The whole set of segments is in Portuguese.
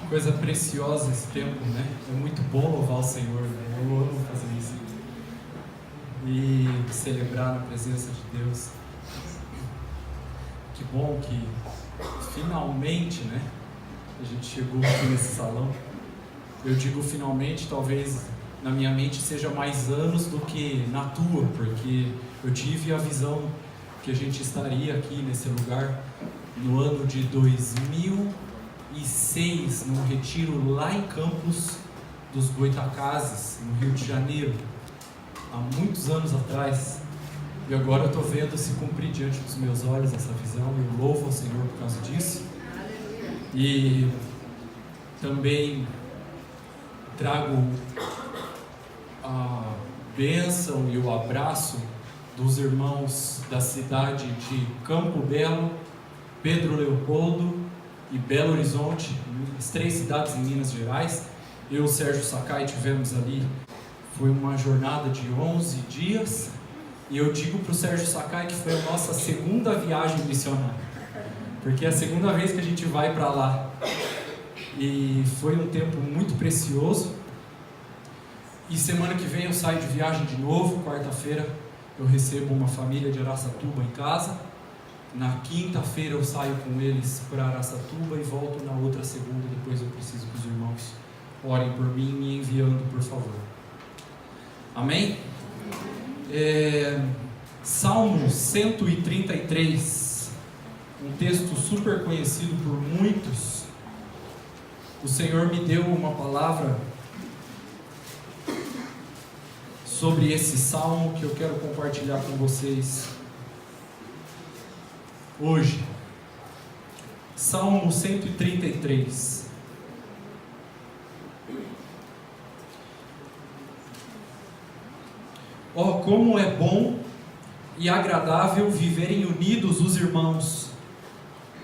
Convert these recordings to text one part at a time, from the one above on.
Coisa preciosa esse tempo, né? É muito bom louvar o Senhor, né? Eu amo fazer isso. E celebrar na presença de Deus. Que bom que finalmente, né? A gente chegou aqui nesse salão. Eu digo finalmente, talvez na minha mente seja mais anos do que na tua, porque eu tive a visão que a gente estaria aqui nesse lugar no ano de 2006, num retiro lá em Campos dos Goitacazes, no Rio de Janeiro, há muitos anos atrás. E agora eu estou vendo se cumprir diante dos meus olhos essa visão, e eu louvo ao Senhor por causa disso. E também trago a bênção e o abraço dos irmãos da cidade de Campo Belo, Pedro Leopoldo e Belo Horizonte, as 3 cidades em Minas Gerais. Eu e o Sérgio Sakai tivemos ali, foi uma jornada de 11 dias, e eu digo para o Sérgio Sakai que foi a nossa segunda viagem missionária, porque é a segunda vez que a gente vai para lá, e foi um tempo muito precioso. E semana que vem eu saio de viagem de novo. Quarta-feira eu recebo uma família de Araçatuba em casa. Na quinta-feira eu saio com eles para Araçatuba e volto na outra segunda. Depois eu preciso que os irmãos orem por mim, me enviando, por favor. Amém? Salmo 133, um texto super conhecido por muitos. O Senhor me deu uma palavra sobre esse salmo que eu quero compartilhar com vocês hoje. Salmo 133. Oh, como é bom e agradável viverem unidos os irmãos.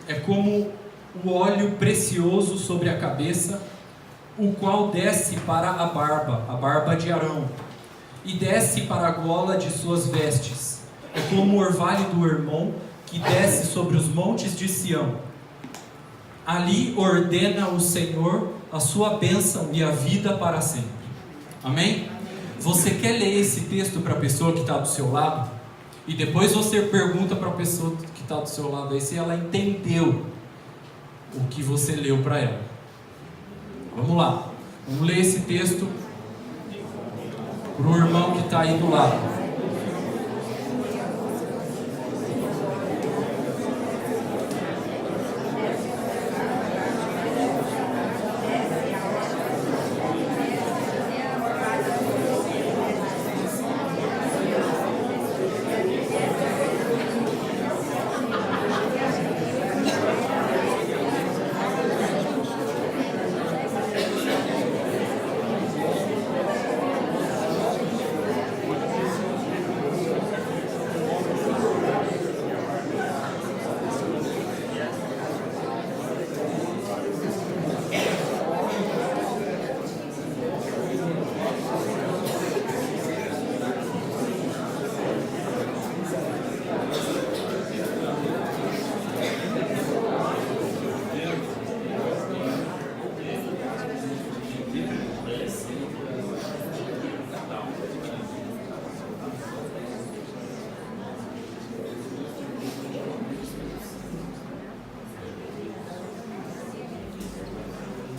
É como o óleo precioso sobre a cabeça, o qual desce para a barba de Arão, e desce para a gola de suas vestes. É como o orvalho do Hermon, que desce sobre os montes de Sião. Ali ordena o Senhor a sua bênção e a vida para sempre. Amém? Você quer ler esse texto para a pessoa que está do seu lado? E depois você pergunta para a pessoa que está do seu lado aí se ela entendeu o que você leu para ela. Vamos lá. Vamos ler esse texto para o irmão que está aí do lado.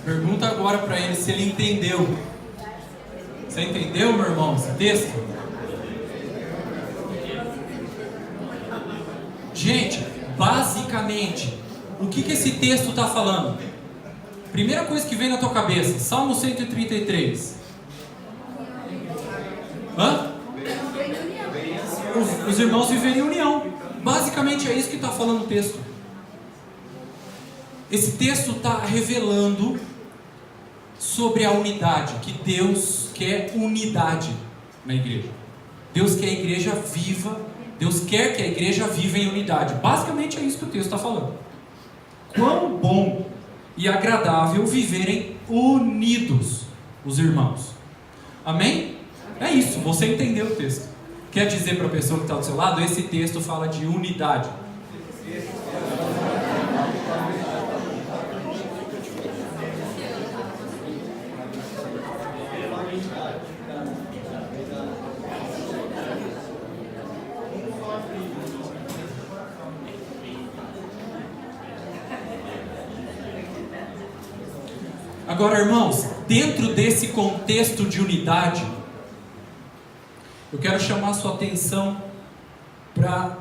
Pergunta agora para ele se ele entendeu. Você entendeu, meu irmão, esse texto? Gente, basicamente, o que esse texto está falando? Primeira coisa que vem na tua cabeça, Salmo 133. Os irmãos viverem em união. Basicamente é isso que está falando o texto. Esse texto está revelando sobre a unidade, que Deus quer unidade na igreja. Deus quer a igreja viva, Deus quer que a igreja viva em unidade. Basicamente é isso que o texto está falando. Quão bom e agradável viverem unidos os irmãos. Amém? É isso, você entendeu o texto. Quer dizer para a pessoa que está do seu lado, esse texto fala de unidade. Agora, irmãos, dentro desse contexto de unidade, eu quero chamar a sua atenção para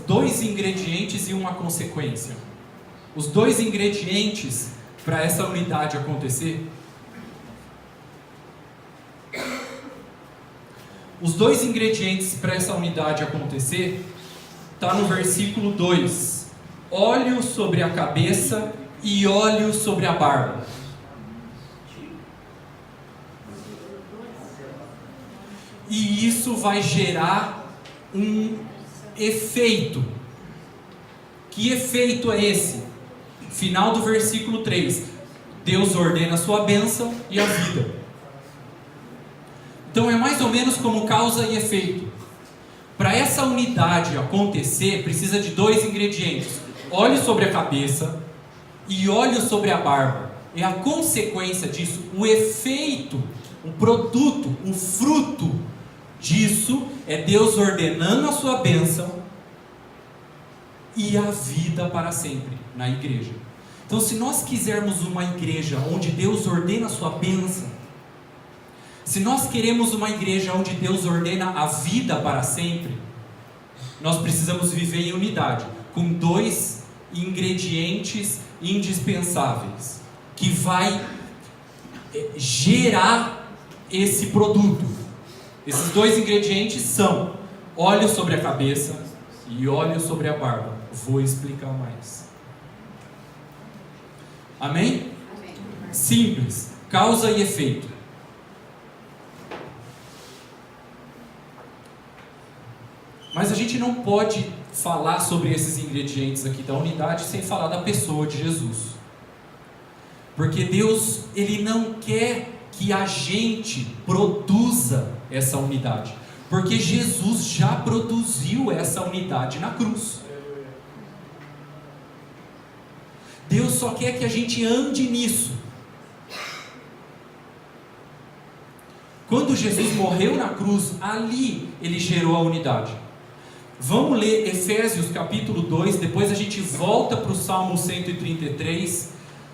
dois ingredientes e uma consequência. Os dois ingredientes para essa unidade acontecer. Os dois ingredientes para essa unidade acontecer está no versículo 2: óleo sobre a cabeça e óleo sobre a barba. E isso vai gerar um efeito. Que efeito é esse? Final do versículo 3: Deus ordena a sua bênção e a vida. Então é mais ou menos como causa e efeito. Para essa unidade acontecer, precisa de dois ingredientes: óleo sobre a cabeça e óleo sobre a barba. É a consequência disso, o efeito, o produto, o fruto disso é Deus ordenando a sua bênção e a vida para sempre na igreja. Então, se nós quisermos uma igreja onde Deus ordena a sua bênção, se nós queremos uma igreja onde Deus ordena a vida para sempre, nós precisamos viver em unidade, com dois ingredientes indispensáveis, que vai gerar esse produto. Esses dois ingredientes são óleo sobre a cabeça e óleo sobre a barba. Vou explicar mais. Amém? Amém. Simples, causa e efeito. Mas a gente não pode falar sobre esses ingredientes aqui da unidade sem falar da pessoa de Jesus. Porque Deus, Ele não quer que a gente produza essa unidade. Porque Jesus já produziu essa unidade na cruz. Deus só quer que a gente ande nisso. Quando Jesus morreu na cruz, ali Ele gerou a unidade. Vamos ler Efésios capítulo 2, depois a gente volta para o Salmo 133,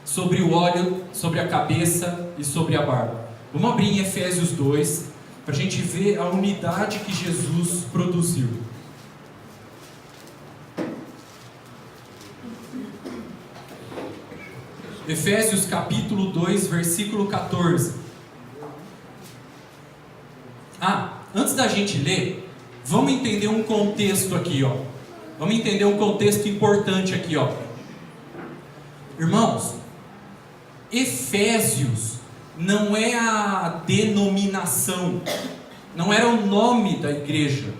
sobre o óleo, sobre a cabeça e sobre a barba. Vamos abrir em Efésios 2, para a gente ver a unidade que Jesus produziu. Efésios capítulo 2, versículo 14. Antes da gente ler, vamos entender um contexto aqui, ó. Vamos entender um contexto importante aqui, ó. Irmãos, Efésios não é a denominação, não era o nome da igreja.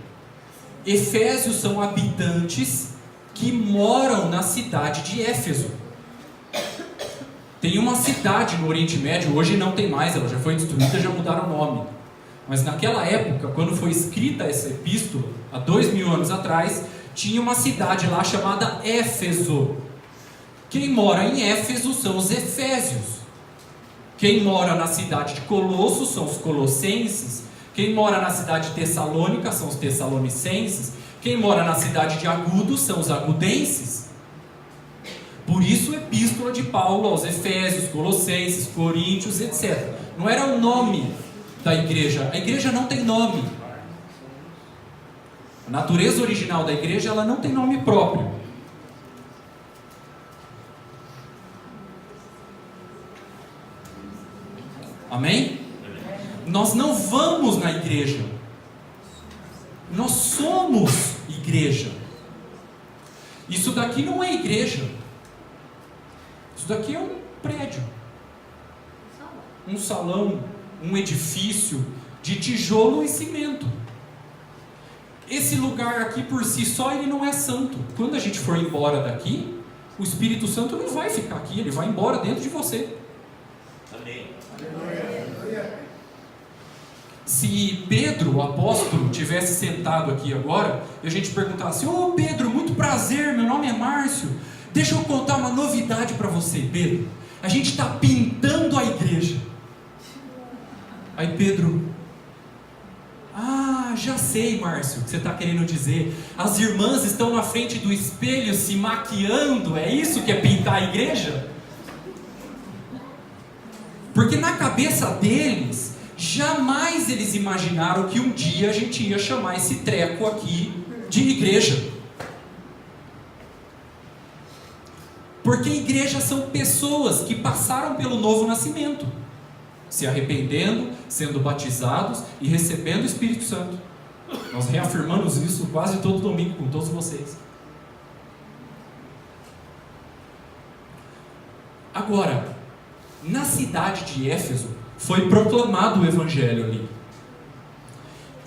Efésios são habitantes que moram na cidade de Éfeso. Tem uma cidade no Oriente Médio, hoje não tem mais, ela já foi destruída, já mudaram o nome. Mas naquela época, quando foi escrita essa epístola, há 2000 anos atrás, tinha uma cidade lá chamada Éfeso. Quem mora em Éfeso são os efésios. Quem mora na cidade de Colossos são os colossenses. Quem mora na cidade de Tessalônica são os tessalonicenses. Quem mora na cidade de Agudo são os agudenses. Por isso, epístola de Paulo aos Efésios, Colossenses, Coríntios, etc. Não era o nome da igreja. A igreja não tem nome. A natureza original da igreja, ela não tem nome próprio. Amém? Nós não vamos na igreja. Nós somos igreja. Isso daqui não é igreja. Isso daqui é um prédio, um salão, um edifício de tijolo e cimento. Esse lugar aqui por si só, ele não é santo. Quando a gente for embora daqui, o Espírito Santo não vai ficar aqui, ele vai embora dentro de você. Amém. Se Pedro, o apóstolo, tivesse sentado aqui agora, e a gente perguntasse: ô Pedro, muito prazer, meu nome é Márcio, deixa eu contar uma novidade para você, Pedro. A gente está pintando a igreja. Aí Pedro: já sei, Márcio, o que você está querendo dizer. As irmãs estão na frente do espelho se maquiando, é isso que é pintar a igreja? Porque na cabeça deles, jamais eles imaginaram que um dia a gente ia chamar esse treco aqui de igreja. Porque igrejas são pessoas que passaram pelo novo nascimento, se arrependendo, sendo batizados e recebendo o Espírito Santo. Nós reafirmamos isso quase todo domingo com todos vocês. Agora, na cidade de Éfeso, foi proclamado o Evangelho ali.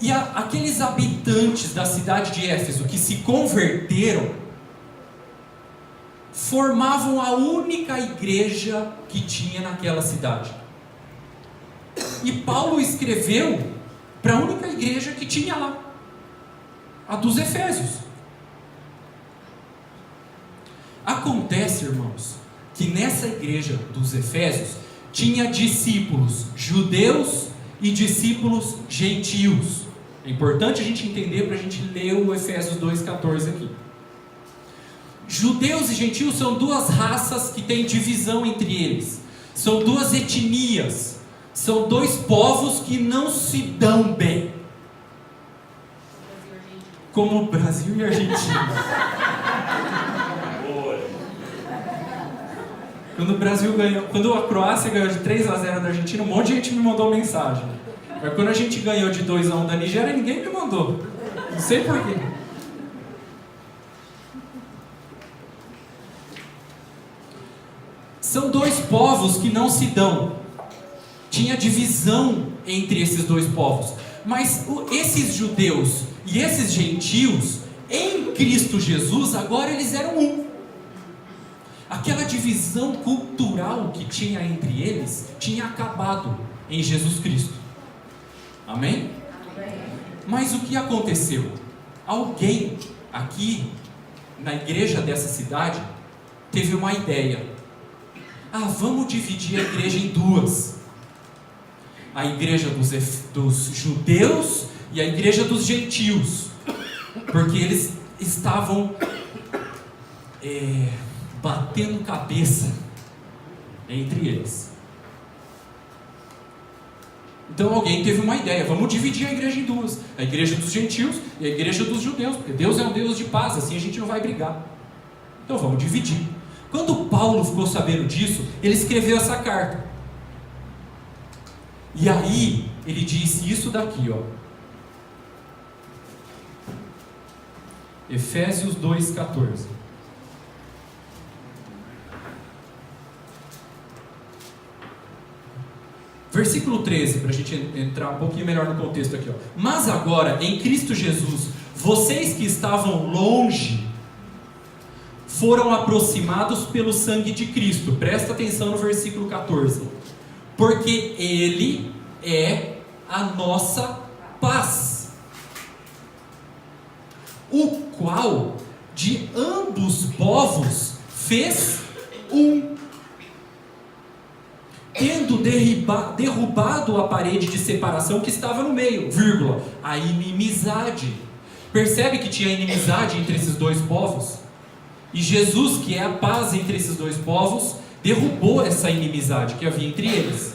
E aqueles habitantes da cidade de Éfeso que se converteram, formavam a única igreja que tinha naquela cidade. E Paulo escreveu para a única igreja que tinha lá, a dos Efésios. Acontece, irmãos, que nessa igreja dos Efésios tinha discípulos judeus e discípulos gentios. É importante a gente entender para a gente ler o Efésios 2,14 aqui. Judeus e gentios são duas raças que têm divisão entre eles. São duas etnias. São dois povos que não se dão bem. Como o Brasil e a Argentina. Quando o Brasil ganhou, quando a Croácia ganhou de 3-0 da Argentina, um monte de gente me mandou mensagem. Mas quando a gente ganhou de 2-1 da Nigéria, ninguém me mandou. Não sei porquê. São dois povos que não se dão. Tinha divisão entre esses dois povos. Mas esses judeus e esses gentios, em Cristo Jesus, agora eles eram um. Aquela divisão cultural que tinha entre eles, tinha acabado em Jesus Cristo. Amém? Amém. Mas o que aconteceu? Alguém aqui, na igreja dessa cidade, teve uma ideia. Vamos dividir a igreja em duas. A igreja dos judeus e a igreja dos gentios. Porque eles estavam batendo cabeça entre eles. Então alguém teve uma ideia. Vamos dividir a igreja em duas. A igreja dos gentios e a igreja dos judeus. Porque Deus é um Deus de paz, assim a gente não vai brigar. Então vamos dividir. Quando Paulo ficou sabendo disso, ele escreveu essa carta. E aí, ele disse isso daqui, ó. Efésios 2,14. Versículo 13, para a gente entrar um pouquinho melhor no contexto aqui, ó. Mas agora, em Cristo Jesus, vocês que estavam longe, foram aproximados pelo sangue de Cristo. Presta atenção no versículo 14. Porque Ele é a nossa paz, o qual de ambos povos fez um, tendo derrubado a parede de separação que estava no meio, vírgula, a inimizade. Percebe que tinha inimizade entre esses dois povos? E Jesus, que é a paz entre esses dois povos, derrubou essa inimizade que havia entre eles.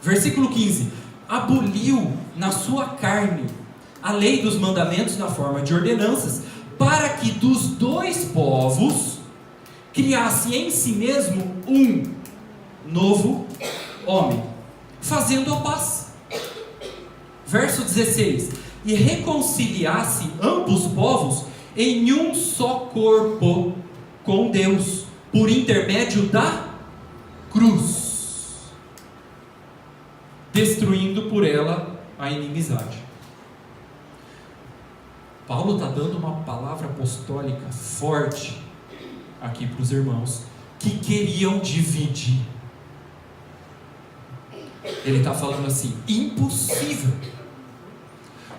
Versículo 15. Aboliu na sua carne a lei dos mandamentos na forma de ordenanças, para que dos dois povos criasse em si mesmo um novo homem, fazendo a paz. Verso 16. E reconciliasse ambos os povos em um só corpo com Deus, por intermédio da cruz, destruindo por ela a inimizade. Paulo está dando uma palavra apostólica forte aqui para os irmãos que queriam dividir. Ele está falando assim: impossível,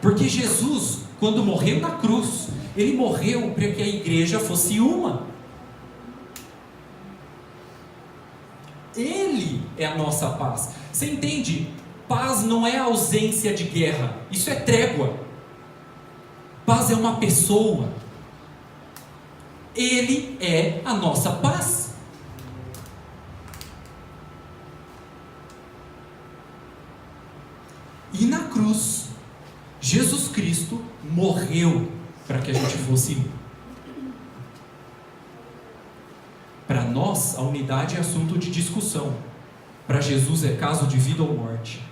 porque Jesus, quando morreu na cruz, Ele morreu para que a igreja fosse uma. Ele é a nossa paz. Você entende? Paz não é ausência de guerra. Isso é trégua. Paz é uma pessoa. Ele é a nossa paz. cruz. Jesus Cristo morreu para que a gente fosse um. Para nós, a unidade é assunto de discussão. Para Jesus é caso de vida ou morte.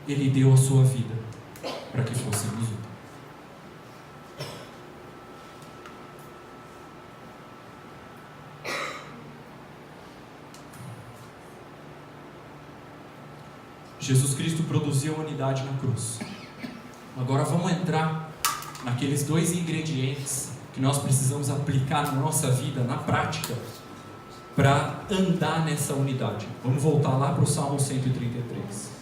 Ele deu a sua vida para que fôssemos um. Jesus Cristo produziu a unidade na cruz. Agora vamos entrar naqueles 2 ingredientes que nós precisamos aplicar na nossa vida, na prática, para andar nessa unidade. Vamos voltar lá para o Salmo 133.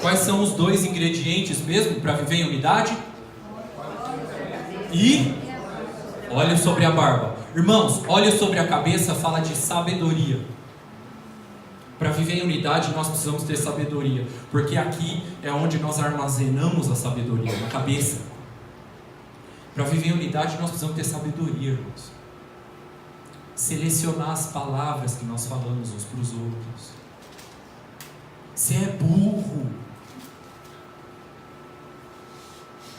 Quais são os 2 ingredientes mesmo para viver em unidade? E óleo sobre a barba. Irmãos, óleo sobre a cabeça fala de sabedoria. Para viver em unidade nós precisamos ter sabedoria, porque aqui é onde nós armazenamos a sabedoria, na cabeça. Para viver em unidade nós precisamos ter sabedoria, irmãos. Selecionar as palavras que nós falamos uns para os outros. Você é burro.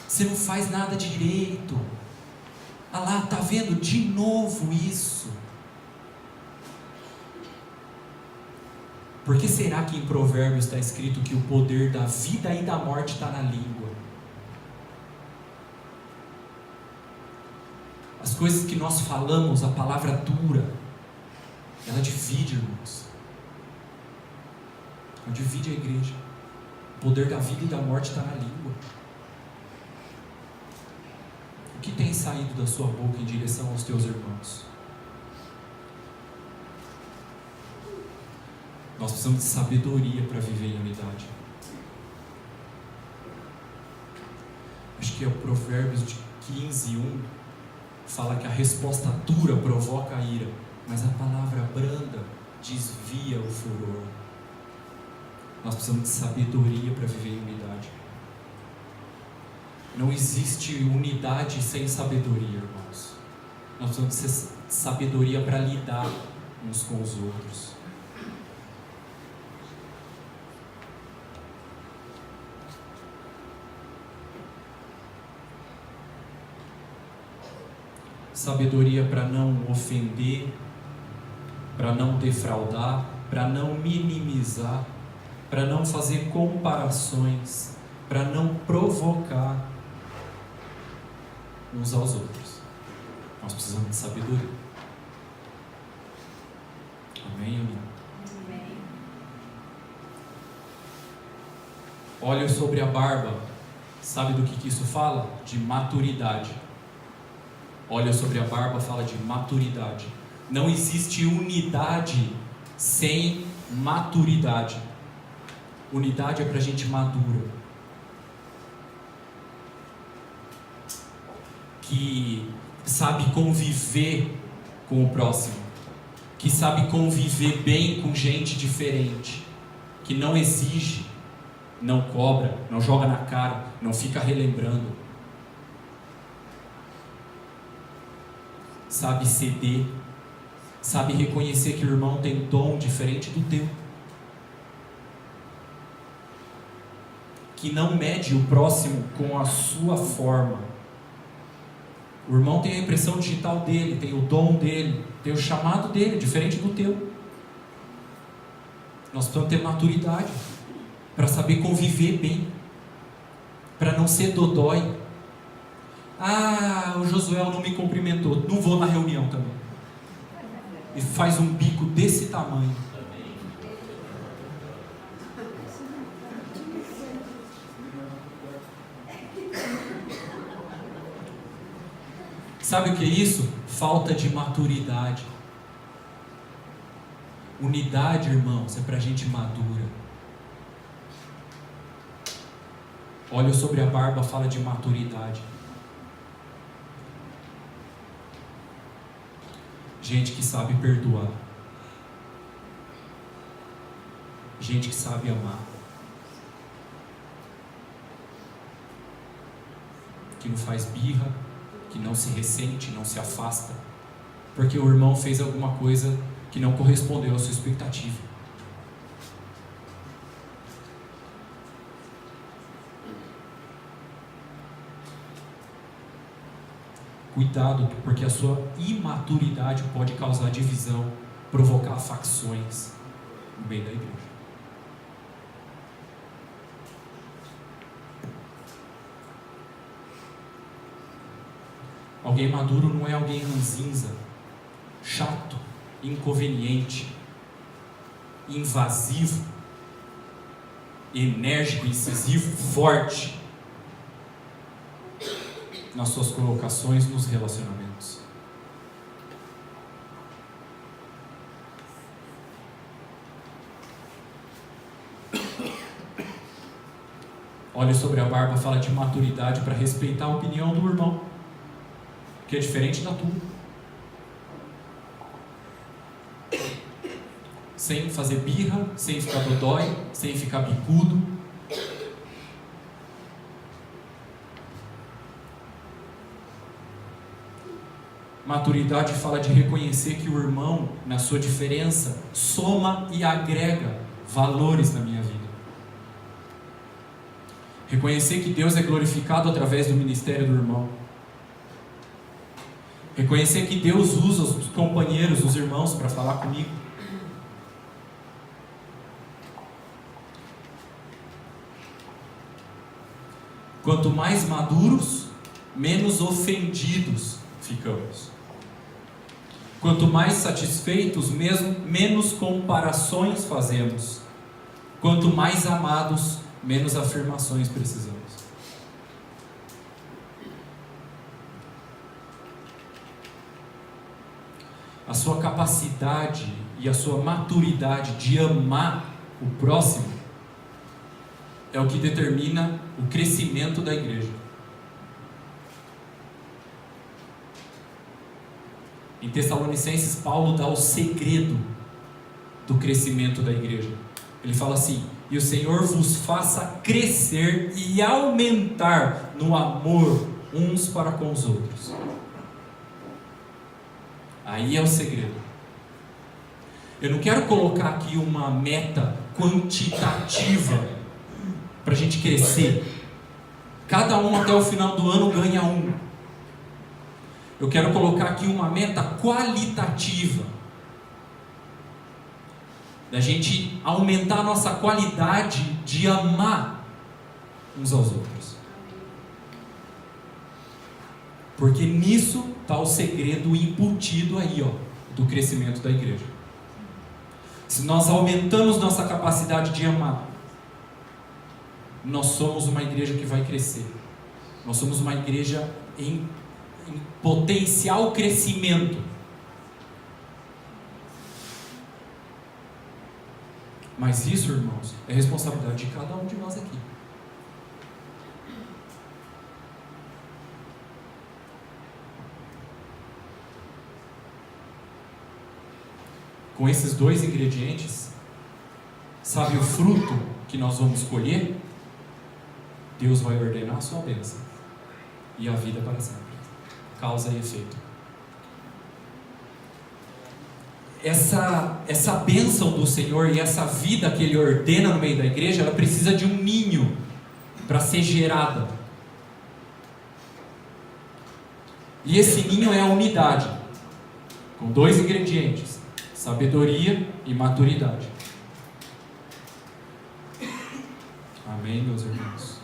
Você não faz nada direito. Ah lá, tá vendo de novo isso? Por que será que em Provérbios está escrito que o poder da vida e da morte está na língua? As coisas que nós falamos, a palavra dura, ela divide, irmãos. Ela divide a igreja. O poder da vida e da morte está na língua. O que tem saído da sua boca em direção aos teus irmãos? Nós precisamos de sabedoria para viver em unidade. Acho que é o Provérbios de 15:1 fala que a resposta dura provoca a ira, mas a palavra branda desvia o furor. Nós precisamos de sabedoria para viver em unidade. Não existe unidade sem sabedoria, irmãos. Nós precisamos de sabedoria para lidar uns com os outros. Sabedoria para não ofender, para não defraudar, para não minimizar, para não fazer comparações, para não provocar uns aos outros. Nós precisamos de sabedoria. Amém ou não? Amém. Óleo sobre a barba. Sabe do que isso fala? De maturidade. Óleo sobre a barba fala de maturidade. Não existe unidade sem maturidade. Unidade é para gente madura, que sabe conviver com o próximo, que sabe conviver bem com gente diferente, que não exige, não cobra, não joga na cara, não fica relembrando, sabe ceder, sabe reconhecer que o irmão tem dom diferente do teu, que não mede o próximo com a sua forma. O irmão tem a impressão digital dele, tem o dom dele, tem o chamado dele, diferente do teu. Nós precisamos ter maturidade para saber conviver bem, para não ser dodói. Ah, o Josué não me cumprimentou, não vou na reunião também. E faz um bico desse tamanho. Sabe o que é isso? Falta de maturidade. Unidade, irmãos, é para gente madura. Óleo sobre a barba fala de maturidade. Gente que sabe perdoar. Gente que sabe amar. Que não faz birra, que não se ressente, não se afasta, porque o irmão fez alguma coisa que não correspondeu à sua expectativa. Cuidado, porque a sua imaturidade pode causar divisão, provocar facções no meio da igreja. Alguém maduro não é alguém ranzinza, chato, inconveniente, invasivo, enérgico, incisivo, forte nas suas colocações nos relacionamentos. Olhe sobre a barba, fala de maturidade para respeitar a opinião do irmão, que é diferente da tua. Sem fazer birra, sem ficar dodói, sem ficar bicudo. Maturidade fala de reconhecer que o irmão, na sua diferença, soma e agrega valores na minha vida. Reconhecer que Deus é glorificado através do ministério do irmão. Reconhecer que Deus usa os companheiros, os irmãos, para falar comigo. Quanto mais maduros, menos ofendidos ficamos. Quanto mais satisfeitos, menos comparações fazemos. Quanto mais amados, menos afirmações precisamos. A sua capacidade e a sua maturidade de amar o próximo é o que determina o crescimento da igreja. Em Tessalonicenses, Paulo dá o segredo do crescimento da igreja. Ele fala assim: e o Senhor vos faça crescer e aumentar no amor uns para com os outros. Aí é o segredo. Eu não quero colocar aqui uma meta quantitativa para a gente crescer. Cada um até o final do ano ganha um. Eu quero colocar aqui uma meta qualitativa, da gente aumentar a nossa qualidade de amar uns aos outros. Porque nisso está o segredo embutido aí, do crescimento da igreja. Se nós aumentamos nossa capacidade de amar, nós somos uma igreja que vai crescer. Nós somos uma igreja em potencial crescimento. Mas isso, irmãos, é responsabilidade de cada um de nós aqui. Com esses dois ingredientes, sabe o fruto que nós vamos colher? Deus vai ordenar a sua bênção e a vida para sempre. Causa e efeito. Essa bênção do Senhor e essa vida que Ele ordena no meio da igreja, ela precisa de um ninho para ser gerada. E esse ninho é a unidade, com dois ingredientes: sabedoria e maturidade. Amém, meus irmãos?